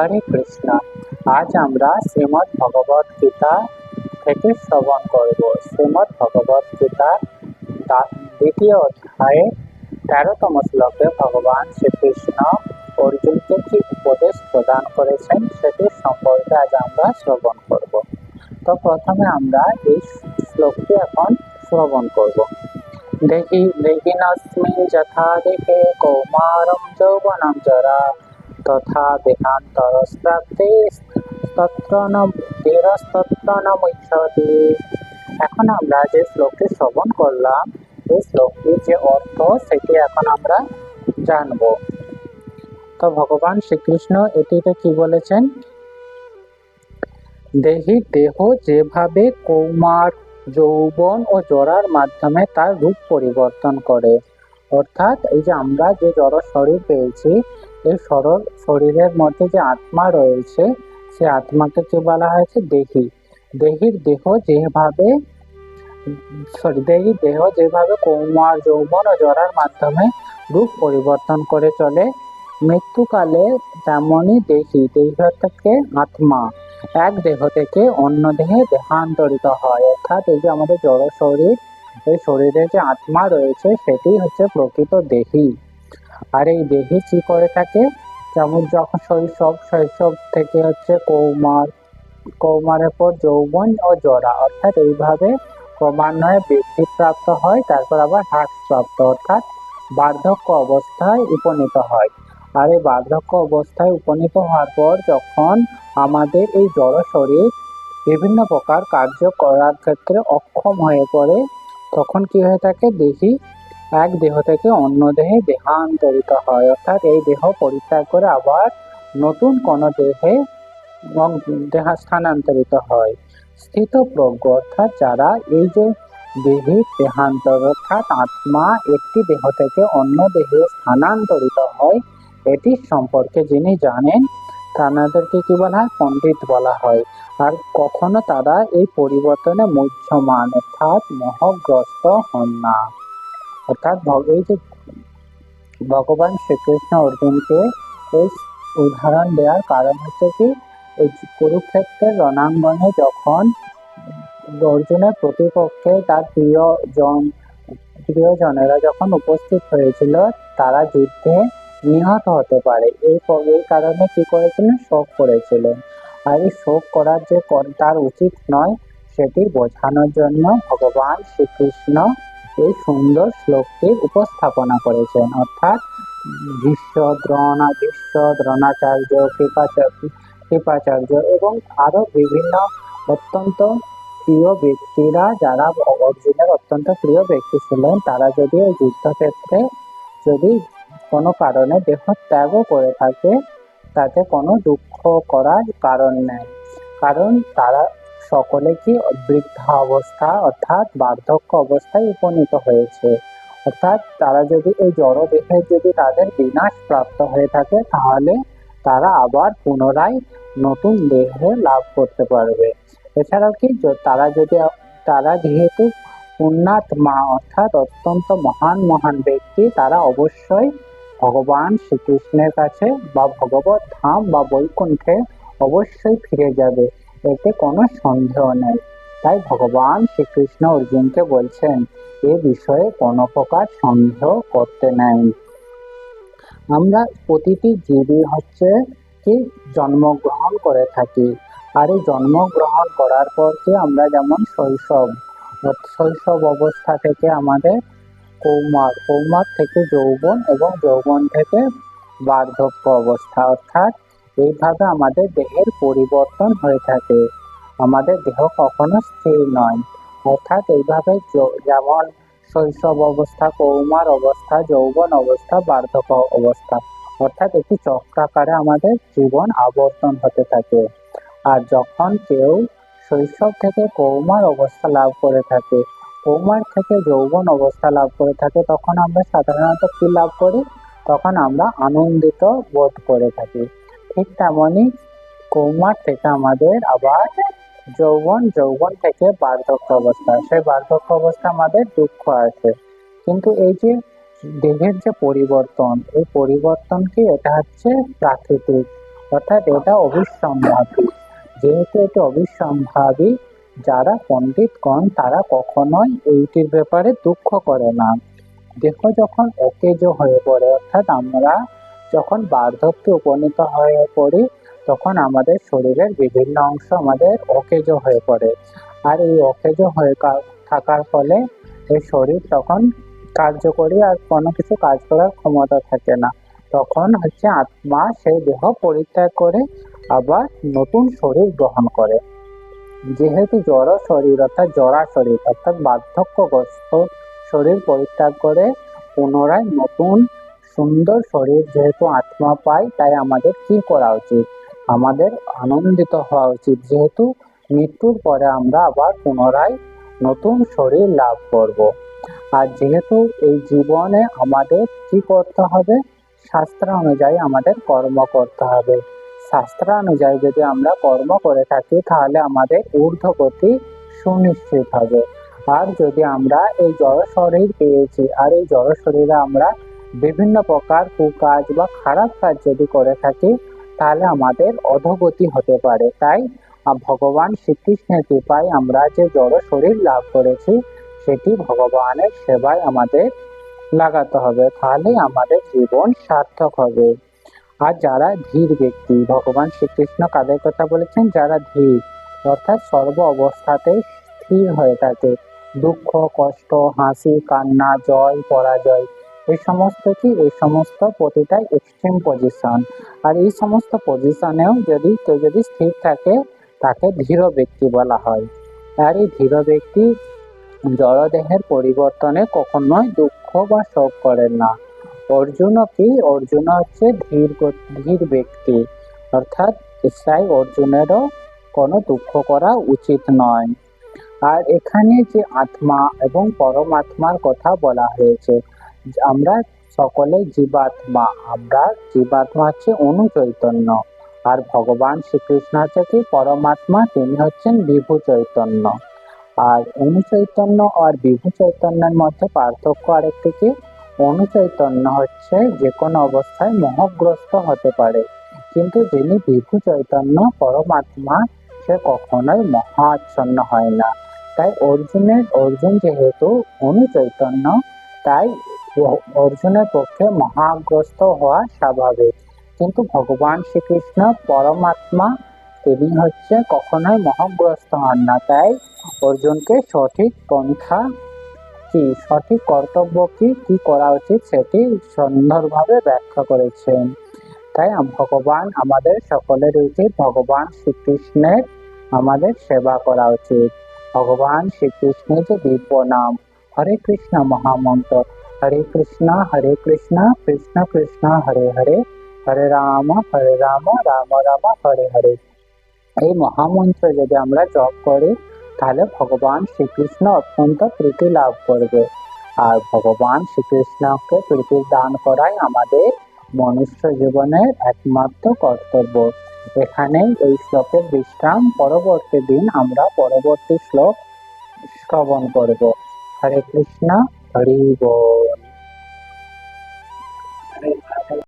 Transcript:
হরে কৃষ্ণ। আজ আমরা শ্রীমদ্ ভগবত গীতা থেকে শ্রবণ করব। শ্রীমদ্ ভগবত গীতার দ্বিতীয় অধ্যায়ে 13তম শ্লোকে ভগবান শ্রীকৃষ্ণ অর্জুনকে কি উপদেশ প্রদান করেছেন সেটি সম্পর্কে আজ আমরা শ্রবণ করব। তো প্রথমে আমরা এই শ্লোকটি এখন শ্রবণ করব। দেহিনস্মিন যথা দেহে কৌমারম যৌবনম জরা তথা দেহান্তরস্প্রাপ্তে তত্র ন ধীরস্তত্র ন মুহ্যতে। এখন আমরা যে শ্লোকটি শ্রবণ করলাম, এই শ্লোকটির যে অর্থ সেটি এখন আমরা জানব। তো ভগবান শ্রীকৃষ্ণ এটিতে কি বলেছেন? দেহ যেভাবে কৌমার, যৌবন ও জরার মাধ্যমে তার রূপ পরিবর্তন করে, অর্থাৎ এই যে আমরা যে জড় শরীর পেয়েছি, এই শরীরের মধ্যে যে আত্মা রয়েছে, সে আত্মাকে কি বলা হয়েছে? দেহ যেভাবে কৌমার, যৌবন ও জরার মাধ্যমে রূপ পরিবর্তন করে চলে, মৃত্যুকালে তেমনি দেহ থেকে আত্মা এক দেহ থেকে অন্য দেহে দেহান্তরিত হয়। অর্থাৎ এই যে আমাদের জড় শরীর, এই শরীরে যে আত্মা রয়েছে সেটি হচ্ছে প্রকৃত দেহী। আর এই দেহে কি করে থাকে? যেমন যখন শৈশব থেকে হচ্ছে কৌমারের পর যৌবন ও জরা, অর্থাৎ এইভাবে ক্রমান্বয়ে বৃদ্ধি প্রাপ্ত হয়, তারপর আবার হ্রাসপ্রাপ্ত অর্থাৎ বার্ধক্য অবস্থায় উপনীত হয়। আর এই বার্ধক্য অবস্থায় উপনীত হওয়ার পর যখন আমাদের এই জড় শরীর বিভিন্ন প্রকার কার্য করার ক্ষেত্রে অক্ষম হয়ে পড়ে, তখন কি হয়ে থাকে? এক দেহ থেকে অন্য দেহে দেহান্তরিত হয়, অর্থাৎ এই দেহ পরিত্যাগ করে আবার নতুন কোনো দেহে স্থানান্তরিত হয়। স্থিতপ্রজ্ঞ অর্থাৎ যারা এই যে দেহান্তর, অর্থাৎ আত্মা একটি দেহ থেকে অন্য দেহে স্থানান্তরিত হয়, এটি সম্পর্কে যিনি জানেন তাদেরকে কি বলা হয়? পণ্ডিত বলা হয়। আর কখনো তারা এই পরিবর্তনে মুহ্যমান অর্থাৎ মোহগ্রস্ত হন না। অর্থাৎ এই যে ভগবান শ্রীকৃষ্ণ অর্জুনকে এই উদাহরণ দেওয়ার কারণ হচ্ছে কি, এই কুরুক্ষেত্রের রণাঙ্গনে যখন অর্জুনের প্রতিপক্ষে তার প্রিয়জনেরা যখন উপস্থিত হয়েছিল, তারা যুদ্ধে নিহত হতে পারে, এই কারণে কি করেছিলেন? শোক করেছিলেন। আর এই শোক করার যে তার উচিত নয়, সেটি বোঝানোর জন্য ভগবান শ্রীকৃষ্ণ এই সুন্দর শ্লোকটির উপস্থাপনা করেছেন। অর্থাৎ ভীষ্ম, দ্রোণাচার্য, কৃপাচার্য এবং আরো বিভিন্ন অত্যন্ত প্রিয় ব্যক্তিরা, যারা অর্জুনের অত্যন্ত প্রিয় ব্যক্তি ছিলেন, তারা যদি এই যুদ্ধক্ষেত্রে যদি কোনো কারণে দেহ ত্যাগও করে থাকে, তাতে কোনো দুঃখ করার কারণ নেই। কারণ তারা সকলে কি বৃদ্ধাবস্থা অর্থাৎ বার্ধক্য অবস্থায় উপনীত হয়েছে। অর্থাৎ তারা যদি এই জড় দেহে যদি তাদের বিনাশ প্রাপ্ত হয়ে থাকে, তাহলে তারা আবার পুনরায় নতুন দেহে লাভ করতে পারবে। এছাড়াও কি, তারা যেহেতু পুণ্যাত্মা অর্থাৎ অত্যন্ত মহান ব্যক্তি, তারা অবশ্যই ভগবান শ্রীকৃষ্ণের কাছে বা ভগবত ধাম বা বৈকুণ্ঠে অবশ্যই ফিরে যাবে, এতে কোনো সন্দেহ নেই। তাই ভগবান শ্রীকৃষ্ণ অর্জুনকে বলছেন এ বিষয়ে কোনো প্রকার সন্দেহ করতে নেই। আমরা প্রতিটি জীবই হচ্ছে কি জন্মগ্রহণ করে থাকি। আর এই জন্মগ্রহণ করার পর যে আমরা যেমন শৈশব অবস্থা থেকে আমাদের কৌমার থেকে যৌবন এবং যৌবন থেকে বার্ধক্য অবস্থা, অর্থাৎ এইভাবে আমাদের দেহের পরিবর্তন হয়ে থাকে। আমাদের দেহ কখনো স্থির নয়। অর্থাৎ এইভাবে যেমন শৈশব অবস্থা, কৌমার অবস্থা, যৌবন অবস্থা, বার্ধক্য অবস্থা, অর্থাৎ একটি চক্রাকারে আমাদের জীবন আবর্তন হতে থাকে। আর যখন কেউ শৈশব থেকে কৌমার অবস্থা লাভ করে থাকে, কৌমার থেকে যৌবন অবস্থা লাভ করে থাকে, তখন আমরা সাধারণত কি লাভ করি? তখন আমরা আনন্দিত বোধ করে থাকি। ঠিক তেমনি কৌমার থেকে আমাদের আবার যৌবন থেকে বার্ধক্য অবস্থা, সেই বার্ধক্য অবস্থা আমাদের দুঃখ আসে। কিন্তু এই যে দেহের যে পরিবর্তন, এই পরিবর্তন কি, এটা হচ্ছে প্রাকৃতিক। অর্থাৎ এটা অবিসম্ভাবী। যেহেতু এটা অবিসম্ভাবী, যারা পণ্ডিতগণ তারা কখনোই এইটির ব্যাপারে দুঃখ করে না। দেহ যখন অকেজ হয়ে পড়ে, অর্থাৎ আমরা যখন বার্ধক্যে উপনীত হয়ে পড়ি, তখন আমাদের শরীরের বিভিন্ন অংশ আমাদের অকেজ হয়ে পড়ে। আর এই অকেজ হয়ে থাকার ফলে এই শরীর তখন কার্যকরী আর কোনো কিছু কাজ করার ক্ষমতা থাকে না। তখন হচ্ছে আত্মা সেই দেহ পরিত্যাগ করে আবার নতুন শরীর গ্রহণ করে। যেহেতু জড় শরীর অর্থাৎ জরা শরীর অর্থাৎ বার্ধক্যগ্রস্ত শরীর পরিত্যাগ করে পুনরায় নতুন সুন্দর শরীর যেহেতু আত্মা পায়, তাই আমাদের কি করা উচিত? আমাদের আনন্দিত হওয়া উচিত, যেহেতু মৃত্যুর পরে আমরা আবার পুনরায় নতুন শরীর লাভ করব। আর যেহেতু এই জীবনে আমাদের কি করতে হবে? শাস্ত্র অনুযায়ী আমাদের কর্ম করতে হবে। শাস্ত্র অনুযায়ী যদি আমরা কর্ম করে থাকি, তাহলে আমাদের ঊর্ধ্বগতি সুনিশ্চিত হবে। আর যদি আমরা এই জড় শরীর পেয়েছি, আর এই জড় শরীরে আমরা বিভিন্ন প্রকার কুকাজ বা খারাপ কাজ যদি করে থাকি, তাহলে আমাদের অধোগতি হতে পারে। তাই ভগবান শ্রীকৃষ্ণের কৃপায় আমরা যে জড় শরীর লাভ করেছি, সেটি ভগবানের সেবায় আমাদের লাগাতে হবে, তাহলে আমাদের জীবন সার্থক হবে। আর যারা ধীর ব্যক্তি, ভগবান শ্রীকৃষ্ণ কাদের কথা বলেছেন? যারা ধীর অর্থাৎ সর্ব অবস্থাতেই স্থির হয়ে থাকে। দুঃখ, কষ্ট, হাসি, কান্না, জয়, পরাজয়, এই সমস্ত প্রতিটাই এক্সট্রিম পজিশন। আর এই সমস্ত পজিশনেও যদি কেউ স্থির থাকে, তাকে ধীর ব্যক্তি বলা হয়। আর এই ধীর ব্যক্তি জড়দেহের পরিবর্তনে কখনোই দুঃখ বা শোক করেন না। অর্জুনও কি? অর্জুন হচ্ছে ধীর ব্যক্তি, অর্থাৎ তাই অর্জুনেরও কোনো দুঃখ করা উচিত নয়। আর এখানে যে আত্মা এবং পরমাত্মার কথা বলা হয়েছে, আমরা সকলে জীবাত্মা। জীবাত্মা হচ্ছে অনু চৈতন্য, আর ভগবান শ্রীকৃষ্ণ হচ্ছে কি? পরমাত্মা, তিনি হচ্ছেন বিভু চৈতন্য। আর অনু চৈতন্য আর বিভু চৈতন্যের মধ্যে পার্থক্য আরেকটি কি? অনু চৈতন্য হচ্ছে যে কোনো অবস্থায় মোহগ্রস্ত হতে পারে, কিন্তু যিনি বিভু চৈতন্য পরমাত্মা, সে কখনোই মহাচ্ছন্ন হয় না। তাই অর্জুন যেহেতু অনু চৈতন্য, তাই অর্জুনের পক্ষে মহাগ্রস্ত হওয়া স্বাভাবিক। কিন্তু ভগবান শ্রীকৃষ্ণ পরমাত্মা, তিনি হচ্ছে কখনোই মোহগ্রস্ত হন না। তাই অর্জুনকে সঠিক পন্থা কি, সঠিক কর্তব্য কি করা উচিত, সেটি সুন্দরভাবে ব্যাখ্যা করেছেন। তাই ভগবান আমাদের সকলের উচিত ভগবান শ্রীকৃষ্ণের আমাদের সেবা করা উচিত। ভগবান শ্রীকৃষ্ণের যে দিব্য নাম হরে কৃষ্ণ মহামন্ত্র, হরে কৃষ্ণ কৃষ্ণ কৃষ্ণ হরে হরে, হরে রাম রাম রাম হরে হরে, এই মহামন্ত্র যদি আমরা জপ করি, তাহলে ভগবান শ্রীকৃষ্ণ অত্যন্ত প্রীতি লাভ করবে। আর ভগবান শ্রীকৃষ্ণকে প্রীতি দান করাই আমাদের মনুষ্য জীবনের একমাত্র কর্তব্য। এখানেই এই শ্লোকের বিশ্রাম। পরবর্তী দিন আমরা পরবর্তী শ্লোক শ্রবণ করব। হরে কৃষ্ণ, হরি বল।